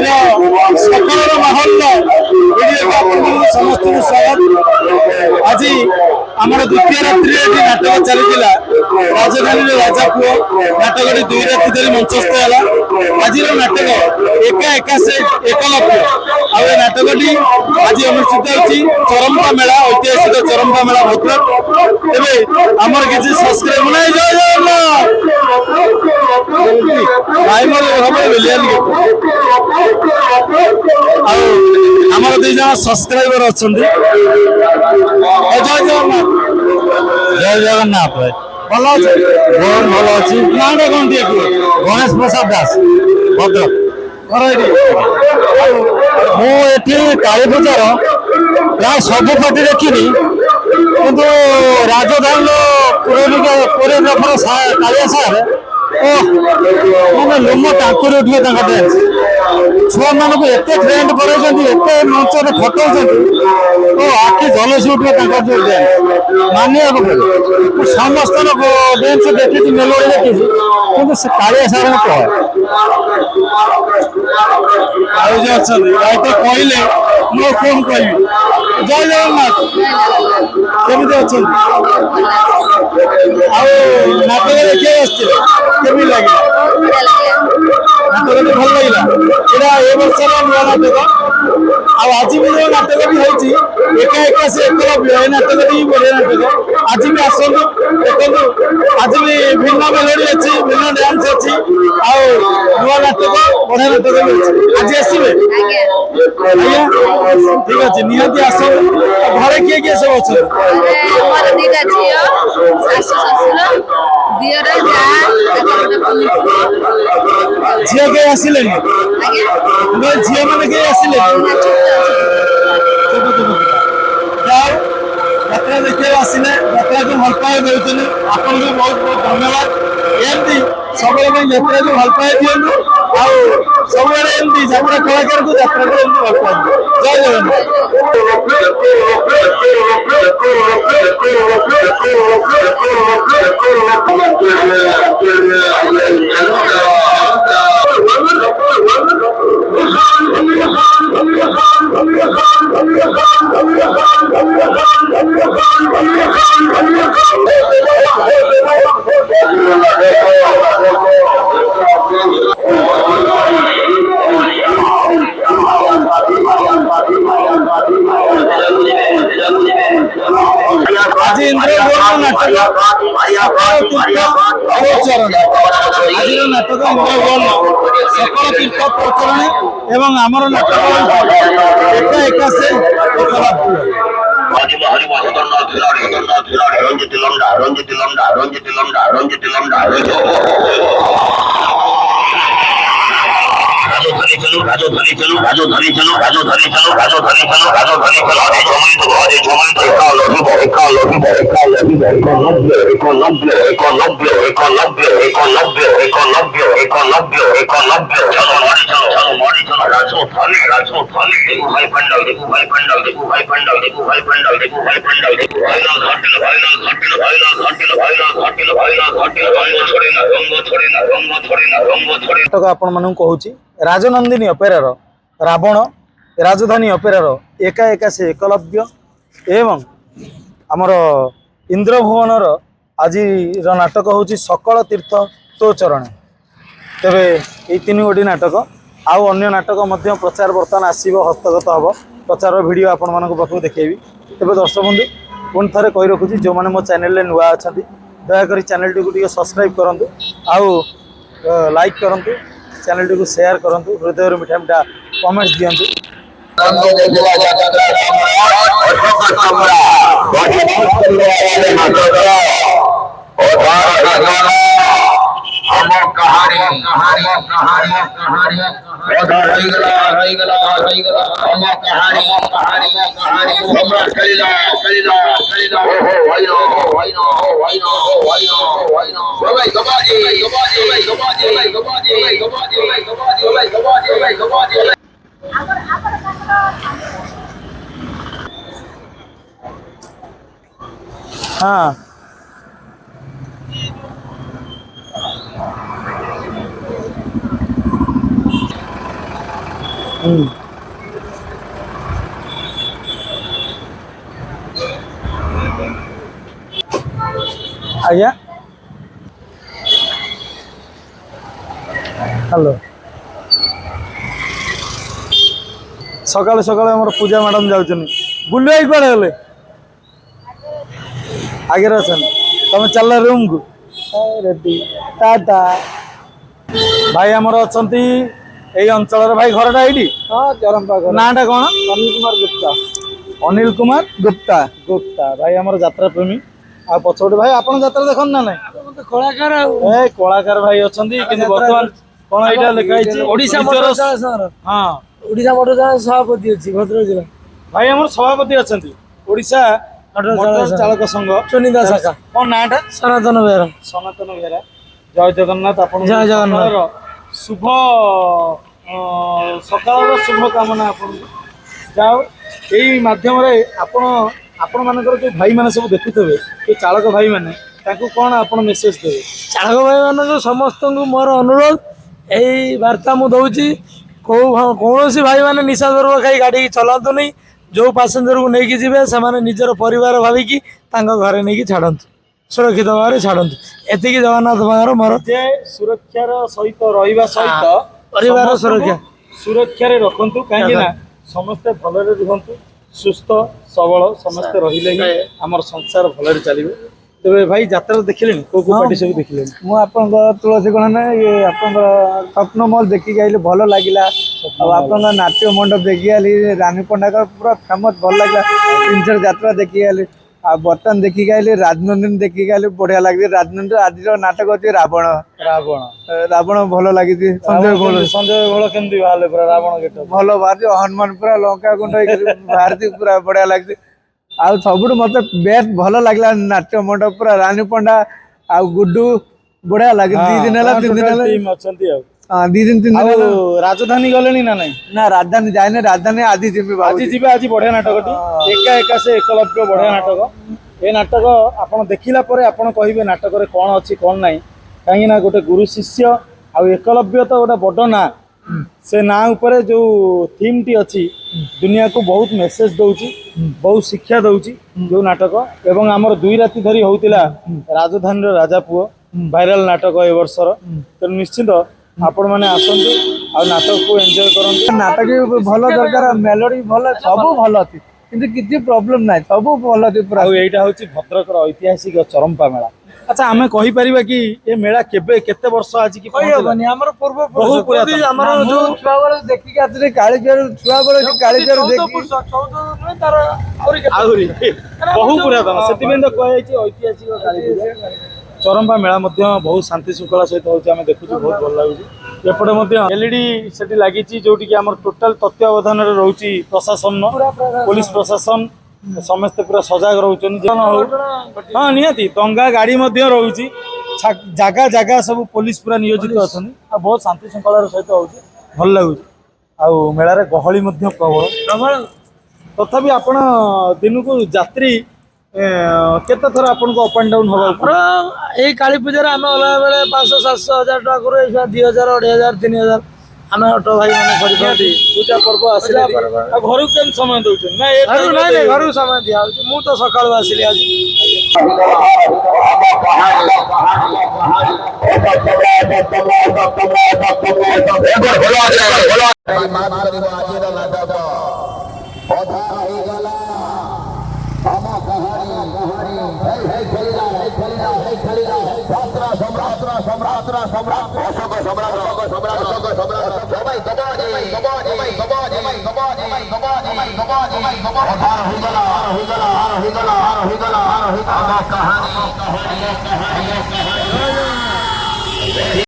ଆଜିର ସକାଳର ମାହୋଲ ଭିଡ଼ିଓକୁ ଆପଣମାନଙ୍କୁ ସମସ୍ତଙ୍କୁ ସ୍ୱାଗତ। ଆଜି ଆମର ଦ୍ୱିତୀୟ ରାତ୍ରିରେ ଏଠି ନାଟକ ଚାଲିଥିଲା ରାଜଧାନୀର ରାଜା ପୁଅ। ନାଟକଟି 2 ରାତି ଧରି ମଞ୍ଚସ୍ଥ ହେଲା। ଆଜିର ନାଟକ ଏକା ଏକା ସେ ଏକଲବ୍ୟ। ଆଉ ଏ ନାଟକଟି ଆଜି ଅନୁଷ୍ଠିତ ହେଉଛି ଚରମ୍ପା ମେଳା, ଐତିହାସିକ ଚରମ୍ପା ମେଳା ଭଦ୍ରକ। ଏବେ ଆମର କିଛି ସବସ୍କ୍ରାଇବ ନାହିଁ ଜୟ ଜଗନ୍ନାଥ ଭାଇମର ଭାବରେ ବିଲିଆନି ଆଉ ଆମର 2 ଜଣ ସବସ୍କ୍ରାଇବର ଅଛନ୍ତି। ଜୟ ଜଗନ୍ନାଥ। ଜୟ ଜଗନ୍ନାଥ ଭାଇ, ଭଲ ଅଛି? ବହୁତ ଭଲ ଅଛି। ନାଁଟା କ'ଣ ଟିକେ କୁହ? ଗଣେଶ ପ୍ରସାଦ ଦାସ, ଭଦ୍ରକ। ଘର ଏଠି। ମୁଁ ଏଠି କାଳୀପୂଜାର ପ୍ରାୟ ସବୁ ପାର୍ଟି ଦେଖିନି, କିନ୍ତୁ ରାଜଧାନୀର କୋରିଓଗ୍ରାଫର କାଳିଆ ସାର୍ ମାନେ ଲୋମ ଟାଙ୍କୁରି ଉଠିବେ ତାଙ୍କ ଡ୍ୟାନ୍ସ। ଛୁଆମାନଙ୍କୁ ଏତେ ଟ୍ରେଣ୍ଡ କରାଇଛନ୍ତି, ଏତେ ମଞ୍ଚରେ ଖଟାଉଛନ୍ତି, ଆଖି ଝଲସି ଉଠିବେ ତାଙ୍କର ଯୋଉ ଡ୍ୟାନ୍ସ ମାନିବାକୁ ପଡ଼ିବ। ମୁଁ ସମସ୍ତଙ୍କ ଡ୍ୟାନ୍ସ ଦେଖିଛି, ମେଲୋଡ଼ି ଦେଖିଛି, କିନ୍ତୁ ସେ କାଳିଆ ସାର୍ଙ୍କ କହ ଆଉ ଯେ ଅଛନ୍ତି ଭାଇ ତ କହିଲେ ମୁଁ କଣ କହିବି। ଜୟ ଜଗନ୍ନାଥ। କେମିତି ଅଛନ୍ତି? ଆଉ ନାଟକ ଦେଖିବାକୁ ଆସିଥିଲେ, କେମିତି ଲାଗିଲା? ନାଟକଟି ଭଲ ଲାଗିଲା। ଏଇଟା ଏ ବର୍ଷର ନୂଆ ନାଟକ। ଆଉ ଆଜି ବି ଯୋଉ ନାଟକଟି ହେଉଛି ଏକା ଏକା ସେ ଏକଲବ୍ୟ, ଏ ନାଟକଟି ବଢ଼ିଆ ନାଟକ। ଆଜି ବି ଆସନ୍ତୁ ଦେଖନ୍ତୁ। ଆଜି ବି ଭିନ୍ନ ମେଲୋଡ଼ି ଅଛି, ଭିନ୍ନ ଡ୍ୟାନ୍ସ ଅଛି, ଆଉ ନୂଆ ନାଟକ, ବଢ଼ିଆ ନାଟକ ବି ଅଛି। ଆଜି ଆସିବେ? ଆଜ୍ଞା ଠିକ ଅଛି, ନିହାତି ଆସନ୍ତୁ। ଘରେ କିଏ କିଏ ସବୁ ଅଛନ୍ତି? ମୋର 2ଟା ଝିଅ, ଶାଶୁ ଶ୍ୱଶୁର, ଦିଅର, ଯାଆ, ଝିଅ କେହି ଆସିଲେନି? ଝିଅ ମାନେ କେହି ଆସିଲେନି? ଯାଉ ଯାତ୍ରା ଦେଖିବାକୁ ଆସିଲେ, ଯାତ୍ରାକୁ ଭଲ ପାଇବା ଦେଉଛନ୍ତି, ଆପଣଙ୍କୁ ବହୁତ ବହୁତ ଧନ୍ୟବାଦ। ଏମିତି ସବୁବେଳେ ପାଇଁ ଯାତ୍ରାକୁ ଭଲ ପାଇବା ଦିଅନ୍ତୁ, ଆଉ ସବୁବେଳେ ଏମିତି ଯାତ୍ରା କଳାକାରକୁ ଯାତ୍ରାକୁ ଏମିତି ଭଲ ପାଆନ୍ତୁ। ଜୟ ଜଗନ୍ନାଥ। ଆଜି ଇନ୍ଦ୍ରଭୁବନ ନାଟକ ଆଜିର ନାଟକ ଇନ୍ଦ୍ରଭୁବନ ସକଳ ତୀର୍ଥ ପ୍ରଚଳଣୀ ଏବଂ ଆମର ନାଟକ ଏକା ଏକା ସେ ଏକଲବ୍ୟ। ନାଟକ ଆପଣମାନଙ୍କୁ କହୁଛି ରାଜନନ୍ଦିନୀ ଅପେରାର ରାବଣ, ରାଜଧାନୀ ଅପେରାର ଏକା ଏକା ସେ ଏକଲବ୍ୟ ଏବଂ ଆମର ଇନ୍ଦ୍ରଭୁବନର ଆଜିର ନାଟକ ହେଉଛି ସକଳ ତୀର୍ଥ ତୋ ଚରଣେ। ତେବେ ଏଇ 3 ଗୋଟି ନାଟକ, ଆଉ ଅନ୍ୟ ନାଟକ ମଧ୍ୟ ପ୍ରଚାର ବର୍ତ୍ତମାନ ଆସିବ, ହସ୍ତଗତ ହେବ। ପ୍ରଚାରର ଭିଡ଼ିଓ ଆପଣମାନଙ୍କ ପାଖକୁ ଦେଖେଇବି। ତେବେ ଦର୍ଶକ ବନ୍ଧୁ ପୁଣି ଥରେ କହି ରଖୁଛି, ଯେଉଁମାନେ ମୋ ଚ୍ୟାନେଲରେ ନୂଆ ଅଛନ୍ତି ଦୟାକରି ଚ୍ୟାନେଲଟିକୁ ଟିକେ ସବସ୍କ୍ରାଇବ୍ କରନ୍ତୁ, ଆଉ ଲାଇକ୍ କରନ୍ତୁ, ଚ୍ୟାନେଲଟିକୁ ସେୟାର କରନ୍ତୁ, ହୃଦୟରୁ ମିଠା ମିଠା କମେଣ୍ଟସ୍ ଦିଅନ୍ତୁ। हाँ ଆଜ୍ଞା ହ୍ୟାଲୋ ସକାଳେ ସକାଳେ ଆମର ପୂଜା ମ୍ୟାଡାମ ଯାଉଛନ୍ତି ବୁଲିବାକୁ କୁଆଡେ ଗଲେ ଆଗରେ ଅଛନ୍ତି ତମେ ଚାଲ ରୁମକୁ ରେଡି ଟାଟା ଭାଇ ଆମର ଅଛନ୍ତି ଏଇ ଅଞ୍ଚଳର ଭାଇ ଘରଟା ଏଇଠି ହଁ ଚରମ୍ପା ଘର ନାଁଟା କଣ ଅନିଲ କୁମାର ଗୁପ୍ତା ଅନିଲ କୁମାର ଗୁପ୍ତା ଗୁପ୍ତା ଭାଇ ଆମର ଯାତ୍ରା ପ୍ରେମୀ ଆଉ ପଛପଟେ ଭାଇ ଆପଣ ଯାତ୍ରା ଦେଖନ୍ତି ନା ନାଇଁ କଳାକାର ଆଉ ଏ କଳାକାର ଭାଇ ଅଛନ୍ତି କିନ୍ତୁ ବର୍ତ୍ତମାନ କଣ ଏଇଟା ଲେଖା ହେଇଛି ଓଡିଶା ନିଜର ମୋଟର ଚାଳକ ସଂଘର ହଁ ଓଡିଶା ମୋଟର ଚାଳକ ସଭାପତି ଅଛି ଭଦ୍ରକ ଜିଲ୍ଲା ଭାଇ ଆମର ସଭାପତି ଅଛନ୍ତି ଓଡିଶା ମୋଟର ଚାଳକ ସଂଘ ଚୁନିନ୍ଦା ଶାଖା କଣ ନାଁଟା ସନାତନ ବେହେରା ସନାତନ ବେହେରା ଜୟ ଜଗନ୍ନାଥ ଆପଣ ଜୟ ଜଗନ୍ନାଥ। ଶୁଭ ସକାଳର ଶୁଭ କାମନା ଆପଣଙ୍କୁ ଯାଉ ଏଇ ମାଧ୍ୟମରେ ଆପଣମାନଙ୍କର ଯେଉଁ ଭାଇମାନେ ସବୁ ଦେଖୁଥିବେ ଏ ଚାଳକ ଭାଇମାନେ ତାଙ୍କୁ କ'ଣ ଆପଣ ମେସେଜ ଦେବେ ଚାଳକ ଭାଇମାନଙ୍କୁ ସମସ୍ତଙ୍କୁ ମୋର ଅନୁରୋଧ ଏଇ ବାର୍ତ୍ତା ମୁଁ ଦଉଛି କୌଣସି ଭାଇମାନେ ନିଶା ଦ୍ରବ୍ୟ ଖାଇ ଗାଡ଼ି ଚଲାନ୍ତୁନି ଯେଉଁ ପାସେଞ୍ଜରକୁ ନେଇକି ଯିବେ ସେମାନେ ନିଜର ପରିବାର ଭାବିକି ତାଙ୍କ ଘରେ ନେଇକି ଛାଡ଼ନ୍ତୁ ସୁରକ୍ଷିତ ଭାବରେ ଛାଡ଼ନ୍ତୁ ଏତିକି ଜଗନ୍ନାଥ ଭାଇଙ୍କର ମୋର ଯେ ସୁରକ୍ଷାର ସହିତ ରହିବା ସହିତ ପରିବାର ସୁରକ୍ଷା ସୁରକ୍ଷାରେ ରଖନ୍ତୁ କାହିଁକି ନା ସମସ୍ତେ ଭଲରେ ରୁହନ୍ତୁ ସୁସ୍ଥ ସବଳ ସମସ୍ତେ ରହିଲେ ହିଁ ଆମର ସଂସାର ଭଲରେ ଚାଲିବ ତେବେ ଭାଇ ଯାତ୍ରା ଦେଖିଲେଣି କୋଉ କୋଉ ପାର୍ଟି ସବୁ ଦେଖିଲେଣି ମୁଁ ଆପଣଙ୍କ ତୁଳସୀ ଗଣନା ଇଏ ଆପଣଙ୍କ ସ୍ୱପ୍ନ ମହଲ ଦେଖିକି ଆଇଲି ଭଲ ଲାଗିଲା ଆଉ ଆପଣଙ୍କ ନାଟ୍ୟ ମଣ୍ଡପ ଦେଖିକି ଆଇଲି ରାନୀ ପଣ୍ଡାଙ୍କର ପୁରା ଫେମସ୍ ଭଲ ଲାଗିଲା ତିନିଥର ଯାତ୍ରା ଦେଖିକି ଆଇଲି ଆଉ ବର୍ତ୍ତମାନ ଦେଖିକି ଆଇଲି ରାଜନନ୍ଦିନୀ ଦେଖିକି ଆଇଲି ବଢିଆ ଲାଗିଛି ରାଜନନ୍ଦିନୀ ଆଜିର ନାଟକ ଅଛି ରାବଣ ରାବଣ ଭଲ ଲାଗିଛି ସଞ୍ଜୟ ଘୋଳ କେମିତି ବାହାରିଲେ ପୁରା ରାବଣ ଗେଟ ଭଲ ବାହାରିଛି ହନୁମାନ ପୁରା ଲଙ୍କା ଗୁଣ୍ଡ ହେଇକି ବାହାରିଛି ପୁରା ବଢିଆ ଲାଗିଛି ଆଉ ସବୁଠୁ ମତେ ବେଷ୍ଟ ଭଲ ଲାଗିଲା ନାଟ୍ୟ ମଣ୍ଡପ ପୁରା ରାନୀ ପଣ୍ଡା ଆଉ ଗୁଡୁ ବଢିଆ ଲାଗେ 2 ଦିନ ହେଲା 3 ଦିନ ହେଲା ଟିମ୍ ଅଛନ୍ତି ଆଉ ହଁ 2 ଦିନ 3 ଦିନ ଆଉ ହେଲା ରାଜଧାନୀ ଗଲେଣି ନା ନାଇଁ ନା ରାଜଧାନୀ ଯାଇନି ରାଜଧାନୀ ଆଜି ଯିବି ଆଜି ଯିବେ ଆଜି ବଢିଆ ନାଟକଟି ଏକା ଏକା ସେ ଏକଲବ୍ୟ ବଢିଆ ନାଟକ ଏ ନାଟକ ଆପଣ ଦେଖିଲା ପରେ ଆପଣ କହିବେ ନାଟକରେ କ'ଣ ଅଛି କ'ଣ ନାହିଁ କାହିଁକି ନା ଗୋଟେ ଗୁରୁ ଶିଷ୍ୟ ଆଉ ଏକଲବ୍ୟ ତ ଗୋଟେ ବଡ ନାଁ ସେ ନାଁ ଉପରେ ଯୋଉ ଥିମ୍ଟି ଅଛି ଦୁନିଆକୁ ବହୁତ ମେସେଜ ଦଉଛି ବହୁତ ଶିକ୍ଷା ଦଉଛି ଯୋଉ ନାଟକ ଏବଂ ଆମର 2 ରାତି ଧରି ହଉଥିଲା ରାଜଧାନୀର ରାଜା ପୁଅ ଭାଇରାଲ ନାଟକ ଏ ବର୍ଷର ତେଣୁ ନିଶ୍ଚିତ ଆପଣମାନେ ଆସନ୍ତୁ ଆଉ ନାଟକକୁ ଏନ୍ଜୟ କରନ୍ତୁ ନାଟକ ଭଲ ଦରକାର ମେଲୋଡି ଭଲ ସବୁ ଭଲ ଅଛି କିନ୍ତୁ କିଛି ପ୍ରୋବ୍ଲେମ ନାହିଁ ସବୁ ଭଲ ଅଛି ପୁରା ଆଉ ଏଇଟା ହଉଛି ଭଦ୍ରକର ଐତିହାସିକ ଚରମ୍ପା ମେଳା ଆଚ୍ଛା ଆମେ କହିପାରିବା କି ଏ ମେଳା କେବେ କେତେ ବର୍ଷ ଆଜି କି କହିହବନି ଆମର ପୂର୍ବ ବହୁ ପୁରାତନ ଆମର ଯୋଉ ଛୁଆ ବେଳେ ଦେଖିକି ଆସିଲେ କାଳିଚରୁ ଛୁଆ ବେଳେ କାଳିଚରୁ ଦେଖି ଆହୁରି ବହୁ ପୁରାତନ ସେଥିପାଇଁ ତ କୁହାଯାଇଛି ଐତିହାସିକ କାଳୀ ପୂଜା ଚରମ୍ପା ମେଳା ମଧ୍ୟ ବହୁତ ଶାନ୍ତି ଶୃଙ୍ଖଳା ସହିତ ହଉଛି ଆମେ ଦେଖୁଛୁ ବହୁତ ଭଲ ଲାଗୁଛି ଏପଟେ ମଧ୍ୟ ଏଲଇଡି ସେଠି ଲାଗିଛି ଯୋଉଠିକି ଆମର ଟୋଟାଲ ତତ୍ତ୍ୱାବଧାନରେ ରହୁଛି ପ୍ରଶାସନ ପୋଲିସ ପ୍ରଶାସନ ସମସ୍ତେ ପୁରା ସଜାଗ ରହୁଛନ୍ତି ହଁ ନିହାତି ଦଙ୍ଗା ଗାଡି ମଧ୍ୟ ରହୁଛି ଜାଗା ଜାଗା ସବୁ ପୋଲିସ ପୁରା ନିୟୋଜିତ ଅଛନ୍ତି ଆଉ ବହୁତ ଶାନ୍ତି ଶୃଙ୍ଖଳାର ସହିତ ହଉଛି ଭଲ ଲାଗୁଛି ଆଉ ମେଳାରେ ଗହଳି ମଧ୍ୟ ପ୍ରବଳ ତଥାପି ଆପଣ ଦିନକୁ ଯାତ୍ରୀ କେତେ ଥର ଆପଣଙ୍କୁ ଅପ୍ ଆଣ୍ଡ ଡାଉନ୍ ହବ ଏଇ କାଳୀ ପୂଜାରେ ଆମେ ଅଲଗା ବେଳେ 500-700-1000 ଟଙ୍କା କରୁ ଏଇ 2000 2500 3000 ଆମେ ଅଟୋ ଭାଇ ମାନେ କରିଥାନ୍ତି ପୂଜା ପର୍ବ ଆସିଲା ଆଉ ଘରକୁ କେମିତି ସମୟ ଦଉଛନ୍ତି ନା ନାଇଁ ଘରକୁ ସମୟ ଦିଆହଉଛି ମୁଁ ତ ସକାଳୁ ଆସିଲି ଆଜି